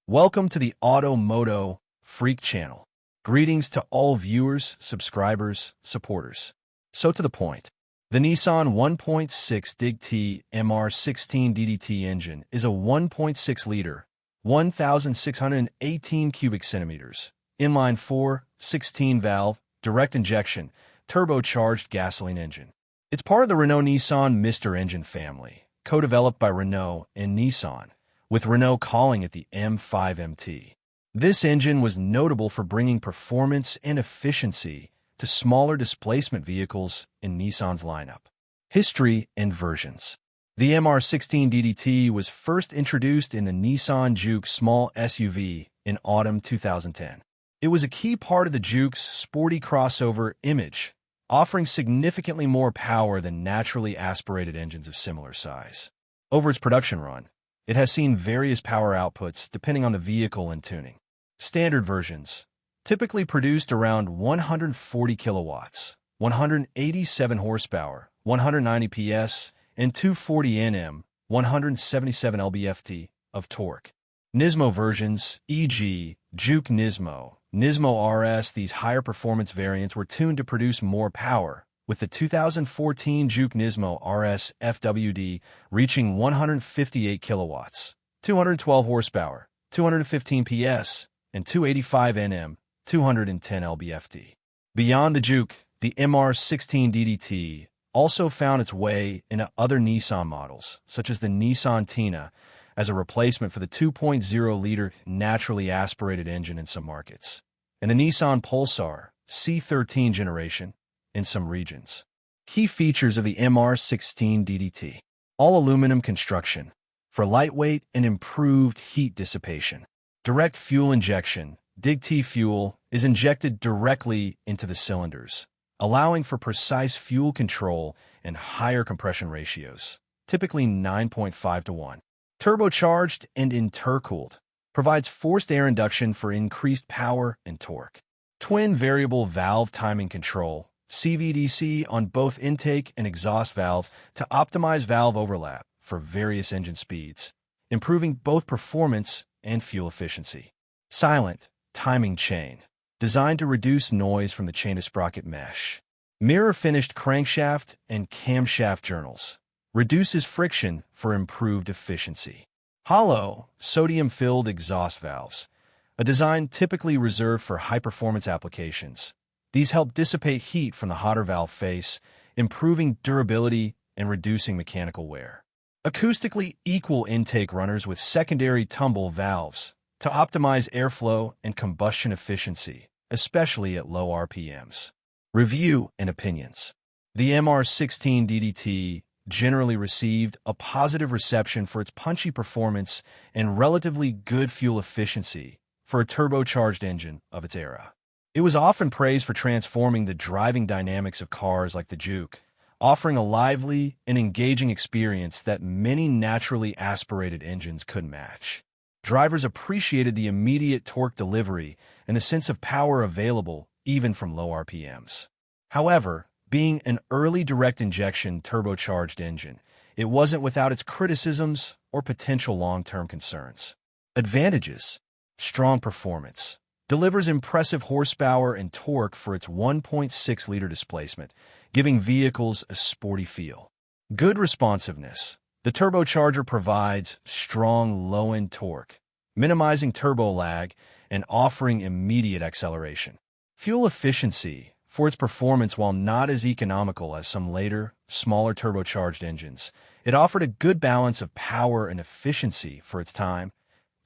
Welcome to the MOTO Freak channel. Greetings to all viewers, subscribers, supporters. So to the point. The Nissan 1.6 DIG-T MR16 DDT engine is a 1.6-liter, 1,618 cubic centimeters, inline-4, 16-valve, direct injection, turbocharged gasoline engine. It's part of the Renault-Nissan Mr. Engine family, co-developed by Renault and Nissan, with Renault calling it the M5MT. This engine was notable for bringing performance and efficiency to smaller displacement vehicles in Nissan's lineup. History and versions. The MR16 DDT was first introduced in the Nissan Juke small SUV in autumn 2010. It was a key part of the Juke's sporty crossover image, offering significantly more power than naturally aspirated engines of similar size. Over its production run, it has seen various power outputs depending on the vehicle and tuning. Standard versions typically produced around 140 kilowatts, 187 horsepower, 190 PS, and 240 Nm, 177 lb-ft of torque. Nismo versions, e.g., Juke Nismo, Nismo RS, these higher performance variants were tuned to produce more power, with the 2014 Juke Nismo RS FWD reaching 158 kilowatts, 212 horsepower, 215 PS, and 285 Nm, 210 lb-ft. Beyond the Juke, the MR16 DDT also found its way into other Nissan models, such as the Nissan Tina, as a replacement for the 2.0-liter naturally aspirated engine in some markets, and the Nissan Pulsar C13 generation in some regions. Key features of the MR16 DDT. All-aluminum construction for lightweight and improved heat dissipation. Direct fuel injection. DIG-T fuel is injected directly into the cylinders, allowing for precise fuel control and higher compression ratios, typically 9.5 to 1. Turbocharged and intercooled. Provides forced air induction for increased power and torque. Twin variable valve timing control, CVDC, on both intake and exhaust valves to optimize valve overlap for various engine speeds, improving both performance and fuel efficiency. Silent timing chain, designed to reduce noise from the chain-to-sprocket mesh. Mirror-finished crankshaft and camshaft journals, reduces friction for improved efficiency. Hollow, sodium-filled exhaust valves, a design typically reserved for high-performance applications. These help dissipate heat from the hotter valve face, improving durability and reducing mechanical wear. Acoustically equal intake runners with secondary tumble valves to optimize airflow and combustion efficiency, especially at low RPMs. Review and opinions. The MR16 DDT generally received a positive reception for its punchy performance and relatively good fuel efficiency for a turbocharged engine of its era. It was often praised for transforming the driving dynamics of cars like the Juke, offering a lively and engaging experience that many naturally aspirated engines couldn't match. Drivers appreciated the immediate torque delivery and the sense of power available even from low RPMs. However, being an early direct injection turbocharged engine, it wasn't without its criticisms or potential long-term concerns. Advantages: strong performance. Delivers impressive horsepower and torque for its 1.6-liter displacement, giving vehicles a sporty feel. Good responsiveness. The turbocharger provides strong low-end torque, minimizing turbo lag and offering immediate acceleration. Fuel efficiency. For its performance, while not as economical as some later, smaller turbocharged engines, it offered a good balance of power and efficiency for its time,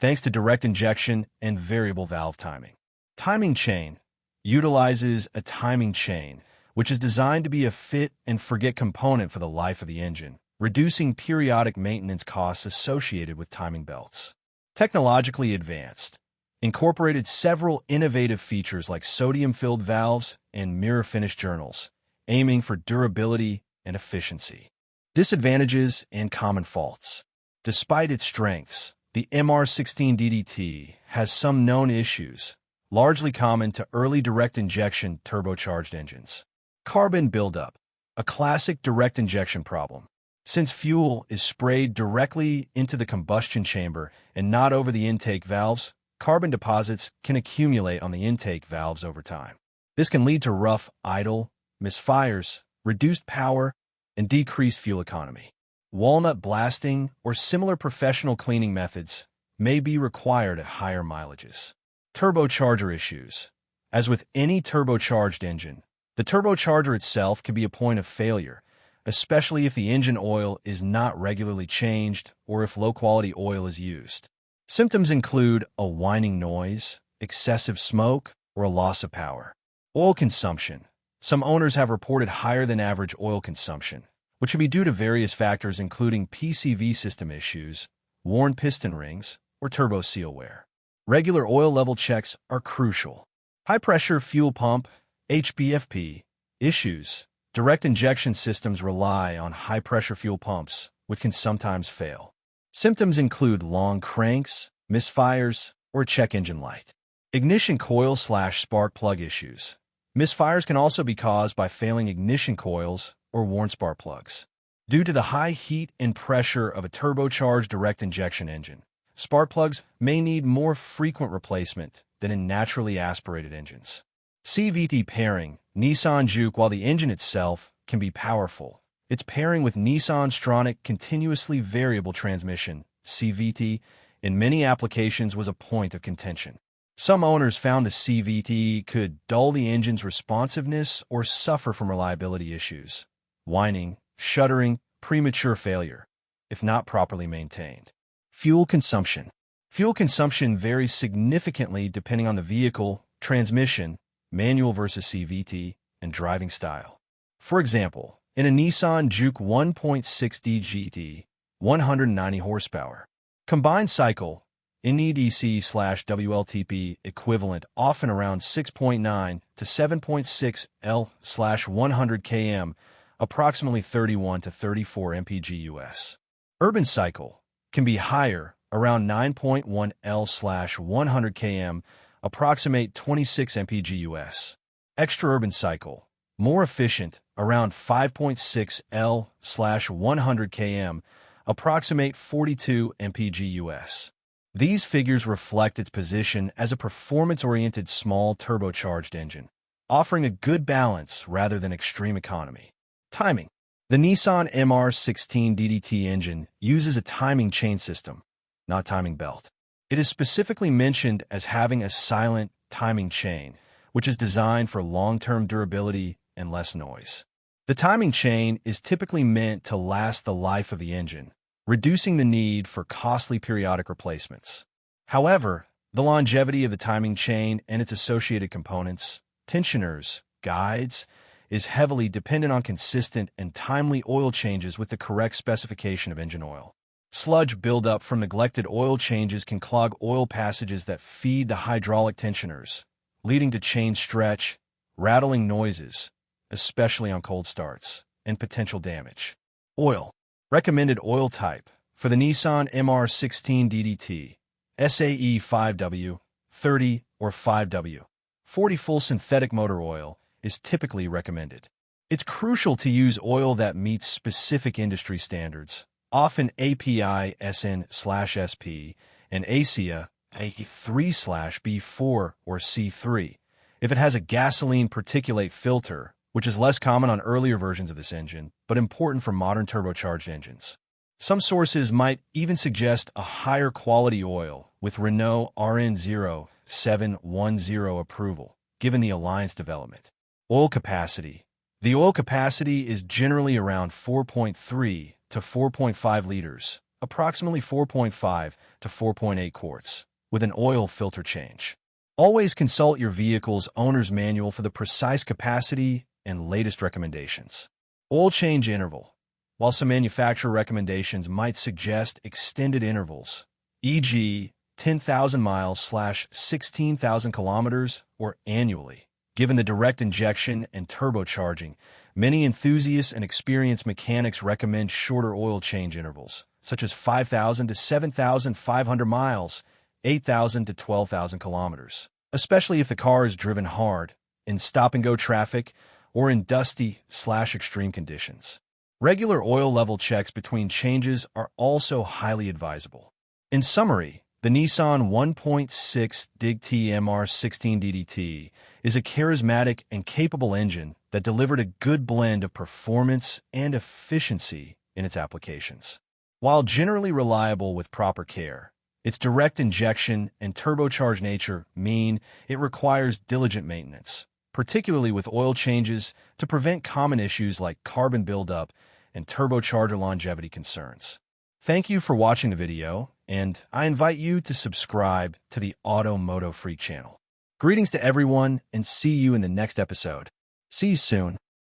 thanks to direct injection and variable valve timing. Timing chain utilizes a timing chain, which is designed to be a fit-and-forget component for the life of the engine, reducing periodic maintenance costs associated with timing belts. Technologically advanced. Incorporated several innovative features like sodium-filled valves and mirror-finished journals, aiming for durability and efficiency. Disadvantages and common faults. Despite its strengths, the MR16 DDT has some known issues, largely common to early direct injection turbocharged engines. Carbon buildup, a classic direct injection problem. Since fuel is sprayed directly into the combustion chamber and not over the intake valves, carbon deposits can accumulate on the intake valves over time. This can lead to rough, idle, misfires, reduced power, and decreased fuel economy. Walnut blasting or similar professional cleaning methods may be required at higher mileages. Turbocharger issues. As with any turbocharged engine, the turbocharger itself can be a point of failure, especially if the engine oil is not regularly changed or if low-quality oil is used. Symptoms include a whining noise, excessive smoke, or a loss of power. Oil consumption. Some owners have reported higher than average oil consumption, which could be due to various factors including PCV system issues, worn piston rings, or turbo seal wear. Regular oil level checks are crucial. High-pressure fuel pump, HPFP, issues. Direct injection systems rely on high-pressure fuel pumps, which can sometimes fail. Symptoms include long cranks, misfires, or check engine light. Ignition coil/spark plug issues. Misfires can also be caused by failing ignition coils or worn spark plugs. Due to the high heat and pressure of a turbocharged direct injection engine, spark plugs may need more frequent replacement than in naturally aspirated engines. CVT pairing. Nissan Juke. While the engine itself can be powerful, its pairing with Nissan Stronach continuously variable transmission, CVT, in many applications was a point of contention. Some owners found the CVT could dull the engine's responsiveness or suffer from reliability issues, whining, shuddering, premature failure, if not properly maintained. Fuel consumption. Fuel consumption varies significantly depending on the vehicle, transmission, manual versus CVT, and driving style. For example, in a Nissan Juke 1.6D GT, 190 horsepower. Combined cycle, NEDC/WLTP equivalent often around 6.9 to 7.6 L/100 km, approximately 31 to 34 mpg US. Urban cycle can be higher, around 9.1 L/100 km, approximate 26 mpg US. Extra-urban cycle, more efficient, around 5.6 L/100 km, approximate 42 mpg US. These figures reflect its position as a performance-oriented small turbocharged engine, offering a good balance rather than extreme economy. Timing. The Nissan MR16 DDT engine uses a timing chain system, not timing belt. It is specifically mentioned as having a silent timing chain, which is designed for long-term durability and less noise. The timing chain is typically meant to last the life of the engine, reducing the need for costly periodic replacements. However, the longevity of the timing chain and its associated components, tensioners, guides, is heavily dependent on consistent and timely oil changes with the correct specification of engine oil. Sludge buildup from neglected oil changes can clog oil passages that feed the hydraulic tensioners, leading to chain stretch, rattling noises, especially on cold starts, and potential damage. Oil. Recommended oil type for the Nissan MR16 DDT, SAE 5W, 30, or 5W. 40 full synthetic motor oil is typically recommended. It's crucial to use oil that meets specific industry standards, often API SN/SP and ASEA A3/B4 or C3, if it has a gasoline particulate filter, which is less common on earlier versions of this engine, but important for modern turbocharged engines. Some sources might even suggest a higher quality oil with Renault RN0710 approval, given the Alliance development. Oil capacity. The oil capacity is generally around 4.3 to 4.5 liters, approximately 4.5 to 4.8 quarts, with an oil filter change. Always consult your vehicle's owner's manual for the precise capacity and latest recommendations. Oil change interval. While some manufacturer recommendations might suggest extended intervals, e.g., 10,000 miles/16,000 kilometers or annually, given the direct injection and turbocharging, many enthusiasts and experienced mechanics recommend shorter oil change intervals, such as 5,000 to 7,500 miles, 8,000 to 12,000 kilometers, especially if the car is driven hard, in stop-and-go traffic, or in dusty/extreme conditions. Regular oil level checks between changes are also highly advisable. In summary, the Nissan 1.6 DIG-T MR16 DDT is a charismatic and capable engine that delivered a good blend of performance and efficiency in its applications. While generally reliable with proper care, its direct injection and turbocharged nature mean it requires diligent maintenance, particularly with oil changes to prevent common issues like carbon buildup and turbocharger longevity concerns. Thank you for watching the video, and I invite you to subscribe to the MOTO Freak channel. Greetings to everyone, and see you in the next episode. See you soon.